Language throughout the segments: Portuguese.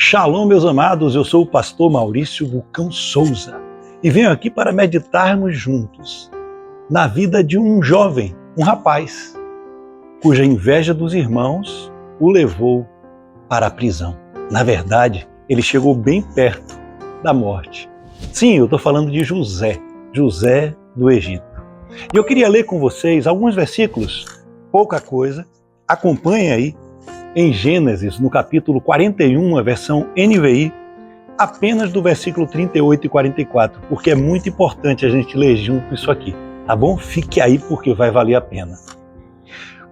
Shalom, meus amados, eu sou o pastor Maurício Bucão Souza e venho aqui para meditarmos juntos na vida de um jovem, um rapaz, cuja inveja dos irmãos o levou para a prisão. Na verdade, ele chegou bem perto da morte. Sim, eu estou falando de José do Egito. E eu queria ler com vocês alguns versículos, pouca coisa, acompanhe aí, em Gênesis, no capítulo 41, a versão NVI, apenas do versículo 38 e 44, porque é muito importante a gente ler junto isso aqui, tá bom? Fique aí porque vai valer a pena.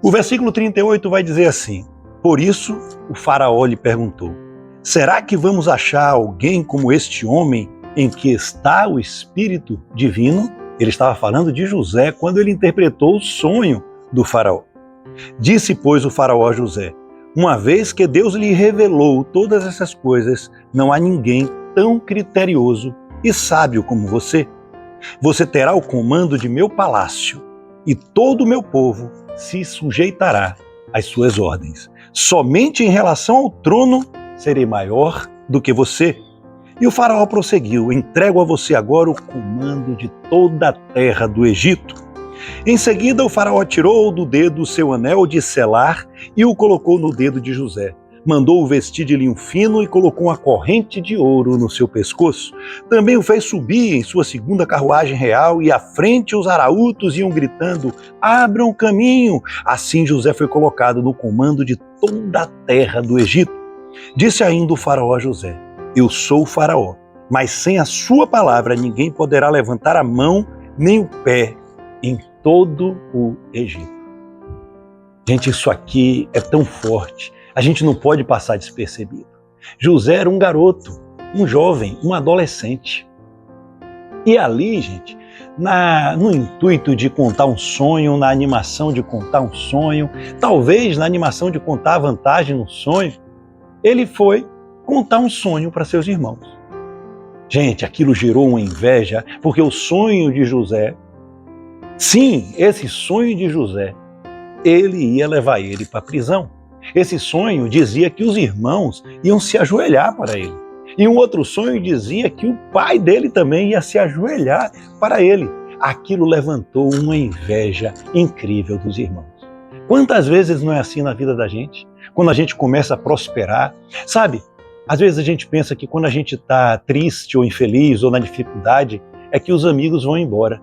O versículo 38 vai dizer assim: por isso o faraó lhe perguntou, será que vamos achar alguém como este homem em que está o Espírito Divino? Ele estava falando de José quando ele interpretou o sonho do faraó. Disse, pois, o faraó a José, uma vez que Deus lhe revelou todas essas coisas, não há ninguém tão criterioso e sábio como você. Você terá o comando de meu palácio e todo o meu povo se sujeitará às suas ordens. Somente em relação ao trono serei maior do que você. E o faraó prosseguiu, entrego a você agora o comando de toda a terra do Egito. Em seguida, o faraó tirou do dedo o seu anel de selar e o colocou no dedo de José. Mandou-o vestir de linho fino e colocou uma corrente de ouro no seu pescoço. Também o fez subir em sua segunda carruagem real e à frente os arautos iam gritando, abram caminho. Assim José foi colocado no comando de toda a terra do Egito. Disse ainda o faraó a José, eu sou o faraó, mas sem a sua palavra ninguém poderá levantar a mão nem o pé em todo o Egito. Gente, isso aqui é tão forte, a gente não pode passar despercebido. José era um garoto, um jovem, um adolescente. E ali, gente, no intuito de contar um sonho, na animação de contar um sonho, talvez na animação de contar a vantagem no sonho, ele foi contar um sonho para seus irmãos. Gente, aquilo gerou uma inveja, porque o sonho de José, sim, esse sonho de José, ele ia levar ele para a prisão. Esse sonho dizia que os irmãos iam se ajoelhar para ele. E um outro sonho dizia que o pai dele também ia se ajoelhar para ele. Aquilo levantou uma inveja incrível dos irmãos. Quantas vezes não é assim na vida da gente? Quando a gente começa a prosperar, sabe? Às vezes a gente pensa que quando a gente está triste ou infeliz ou na dificuldade, é que os amigos vão embora.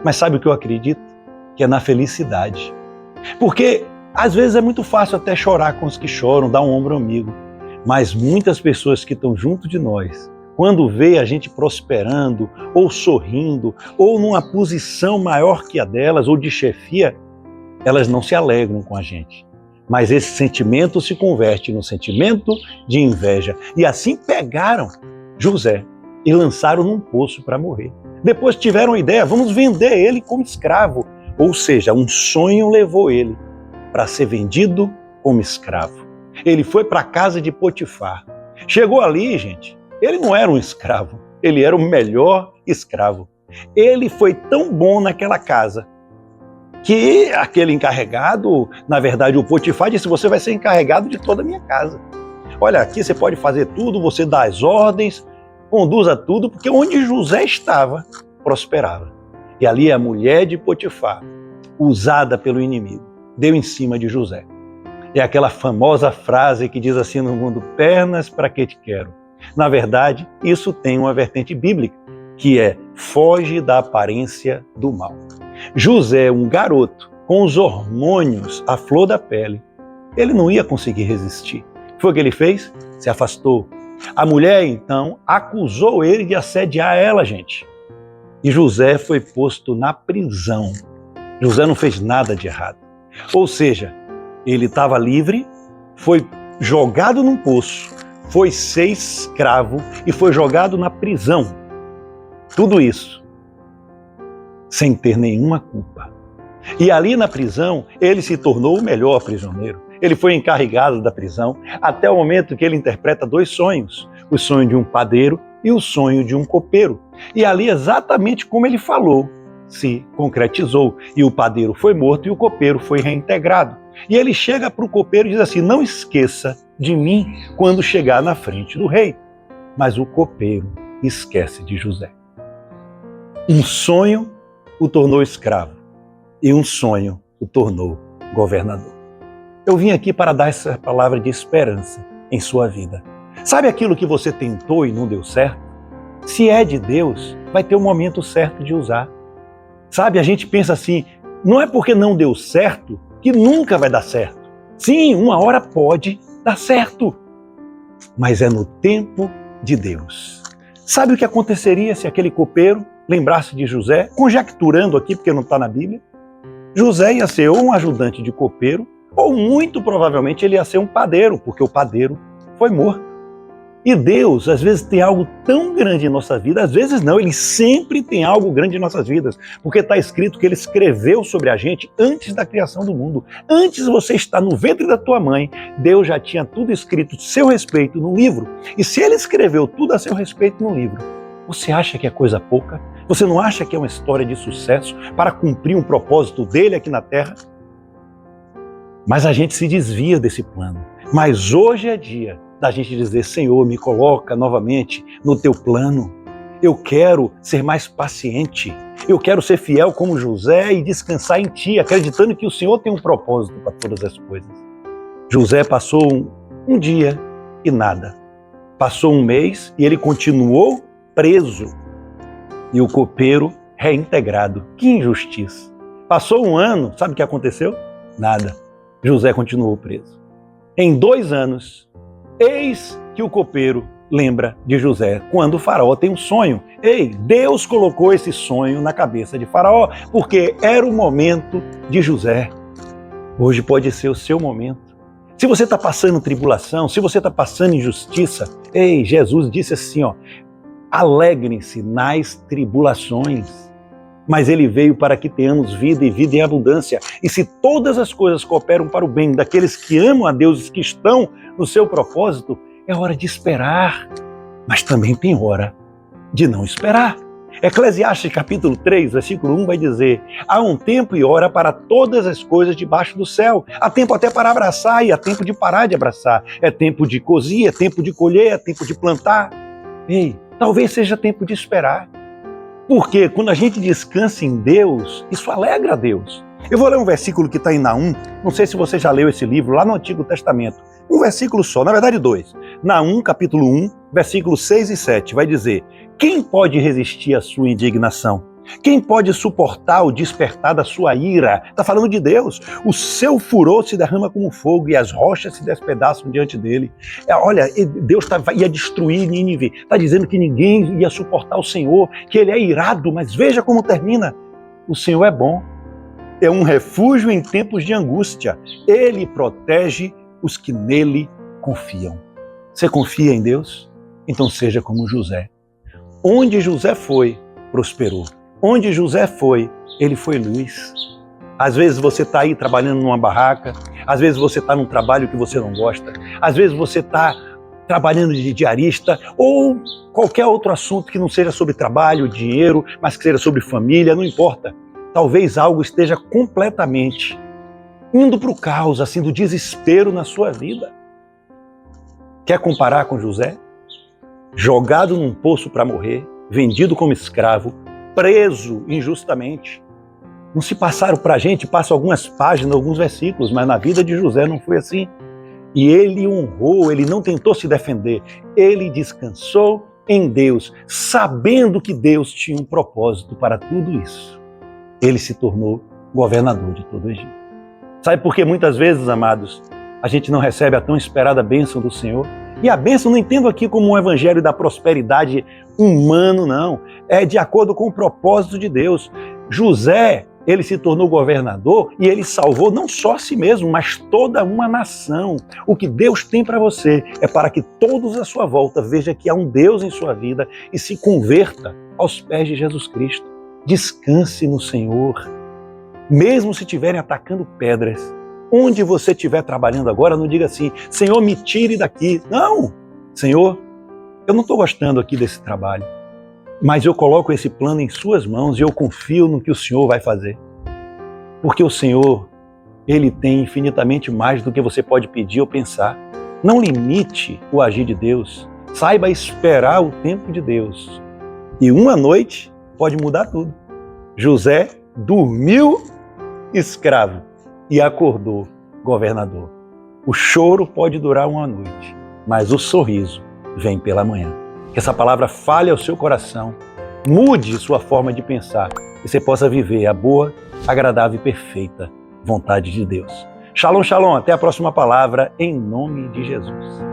Mas sabe o que eu acredito? Que é na felicidade. Porque às vezes é muito fácil até chorar com os que choram, dar um ombro ao amigo. Mas muitas pessoas que estão junto de nós, quando vê a gente prosperando, ou sorrindo, ou numa posição maior que a delas, ou de chefia, elas não se alegram com a gente. Mas esse sentimento se converte no sentimento de inveja. E assim pegaram José e lançaram num poço para morrer. Depois tiveram a ideia, vamos vender ele como escravo. Ou seja, um sonho levou ele para ser vendido como escravo. Ele foi para a casa de Potifar. Chegou ali, gente, ele não era um escravo, ele era o melhor escravo. Ele foi tão bom naquela casa que aquele encarregado, na verdade o Potifar disse, você vai ser encarregado de toda a minha casa. Olha, aqui você pode fazer tudo, você dá as ordens, conduza tudo, porque onde José estava, prosperava. E ali a mulher de Potifar, usada pelo inimigo, deu em cima de José. É aquela famosa frase que diz assim no mundo, pernas para que te quero. Na verdade, isso tem uma vertente bíblica, que é, foge da aparência do mal. José, um garoto, com os hormônios à flor da pele, ele não ia conseguir resistir. Foi o que ele fez? Se afastou. A mulher, então, acusou ele de assediar ela, gente. E José foi posto na prisão. José não fez nada de errado. Ou seja, ele estava livre, foi jogado num poço, foi ser escravo e foi jogado na prisão. Tudo isso sem ter nenhuma culpa. E ali na prisão, ele se tornou o melhor prisioneiro. Ele foi encarregado da prisão até o momento que ele interpreta dois sonhos. O sonho de um padeiro e o sonho de um copeiro. E ali, exatamente como ele falou, se concretizou. E o padeiro foi morto e o copeiro foi reintegrado. E ele chega para o copeiro e diz assim, não esqueça de mim quando chegar na frente do rei. Mas o copeiro esquece de José. Um sonho o tornou escravo e um sonho o tornou governador. Eu vim aqui para dar essa palavra de esperança em sua vida. Sabe aquilo que você tentou e não deu certo? Se é de Deus, vai ter o momento certo de usar. Sabe, a gente pensa assim, não é porque não deu certo que nunca vai dar certo. Sim, uma hora pode dar certo, mas é no tempo de Deus. Sabe o que aconteceria se aquele copeiro lembrasse de José? Conjecturando aqui, porque não está na Bíblia. José ia ser ou um ajudante de copeiro, ou muito provavelmente ele ia ser um padeiro, porque o padeiro foi morto. E Deus, às vezes, tem algo tão grande em nossa vida, às vezes não, Ele sempre tem algo grande em nossas vidas, porque está escrito que Ele escreveu sobre a gente antes da criação do mundo. Antes de você estar no ventre da tua mãe, Deus já tinha tudo escrito a seu respeito no livro. E se Ele escreveu tudo a seu respeito no livro, você acha que é coisa pouca? Você não acha que é uma história de sucesso para cumprir um propósito dele aqui na Terra? Mas a gente se desvia desse plano. Mas hoje é dia da gente dizer, Senhor, me coloca novamente no teu plano. Eu quero ser mais paciente. Eu quero ser fiel como José e descansar em ti, acreditando que o Senhor tem um propósito para todas as coisas. José passou um dia e nada. Passou um mês e ele continuou preso. E o copeiro reintegrado. Que injustiça. Passou um ano, sabe o que aconteceu? Nada. José continuou preso. Em 2 anos, eis que o copeiro lembra de José, quando o faraó tem um sonho. Ei, Deus colocou esse sonho na cabeça de faraó, porque era o momento de José. Hoje pode ser o seu momento. Se você está passando tribulação, se você está passando injustiça, ei, Jesus disse assim, alegrem-se nas tribulações. Mas ele veio para que tenhamos vida e vida em abundância. E se todas as coisas cooperam para o bem daqueles que amam a Deus e que estão no seu propósito, é hora de esperar. Mas também tem hora de não esperar. Eclesiastes capítulo 3, versículo 1 vai dizer, há um tempo e hora para todas as coisas debaixo do céu. Há tempo até para abraçar e há tempo de parar de abraçar. É tempo de cozer, é tempo de colher, é tempo de plantar. Ei, talvez seja tempo de esperar. Porque quando a gente descansa em Deus, isso alegra a Deus. Eu vou ler um versículo que está em Naum, não sei se você já leu esse livro, lá no Antigo Testamento. Um versículo só, na verdade 2. Naum, capítulo 1, versículos 6 e 7, vai dizer, quem pode resistir à sua indignação? Quem pode suportar o despertar da sua ira? Está falando de Deus. O seu furor se derrama como fogo e as rochas se despedaçam diante dele. Olha, Deus ia destruir Nínive. Está dizendo que ninguém ia suportar o Senhor, que ele é irado, mas veja como termina. O Senhor é bom. É um refúgio em tempos de angústia. Ele protege os que nele confiam. Você confia em Deus? Então seja como José. Onde José foi, prosperou. Onde José foi, ele foi luz. Às vezes você está aí trabalhando numa barraca, às vezes você está num trabalho que você não gosta, às vezes você está trabalhando de diarista ou qualquer outro assunto que não seja sobre trabalho, dinheiro, mas que seja sobre família, não importa. Talvez algo esteja completamente indo para o caos, assim, do desespero na sua vida. Quer comparar com José? Jogado num poço para morrer, vendido como escravo, preso injustamente. Não se passaram para a gente, passam algumas páginas, alguns versículos, mas na vida de José não foi assim. E ele honrou, ele não tentou se defender, ele descansou em Deus, sabendo que Deus tinha um propósito para tudo isso. Ele se tornou governador de todo o Egito. Sabe por que muitas vezes, amados, a gente não recebe a tão esperada bênção do Senhor? E a bênção não entendo aqui como um evangelho da prosperidade humano, não. É de acordo com o propósito de Deus. José, ele se tornou governador e ele salvou não só a si mesmo, mas toda uma nação. O que Deus tem para você é para que todos à sua volta vejam que há um Deus em sua vida e se converta aos pés de Jesus Cristo. Descanse no Senhor. Mesmo se estiverem atacando pedras, onde você estiver trabalhando agora, não diga assim, Senhor, me tire daqui. Não, Senhor, eu não estou gostando aqui desse trabalho, mas eu coloco esse plano em suas mãos e eu confio no que o Senhor vai fazer. Porque o Senhor, Ele tem infinitamente mais do que você pode pedir ou pensar. Não limite o agir de Deus. Saiba esperar o tempo de Deus. E uma noite pode mudar tudo. José dormiu escravo e acordou governador. O choro pode durar uma noite, mas o sorriso vem pela manhã. Que essa palavra fale ao seu coração, mude sua forma de pensar e você possa viver a boa, agradável e perfeita vontade de Deus. Shalom, shalom. Até a próxima palavra, em nome de Jesus.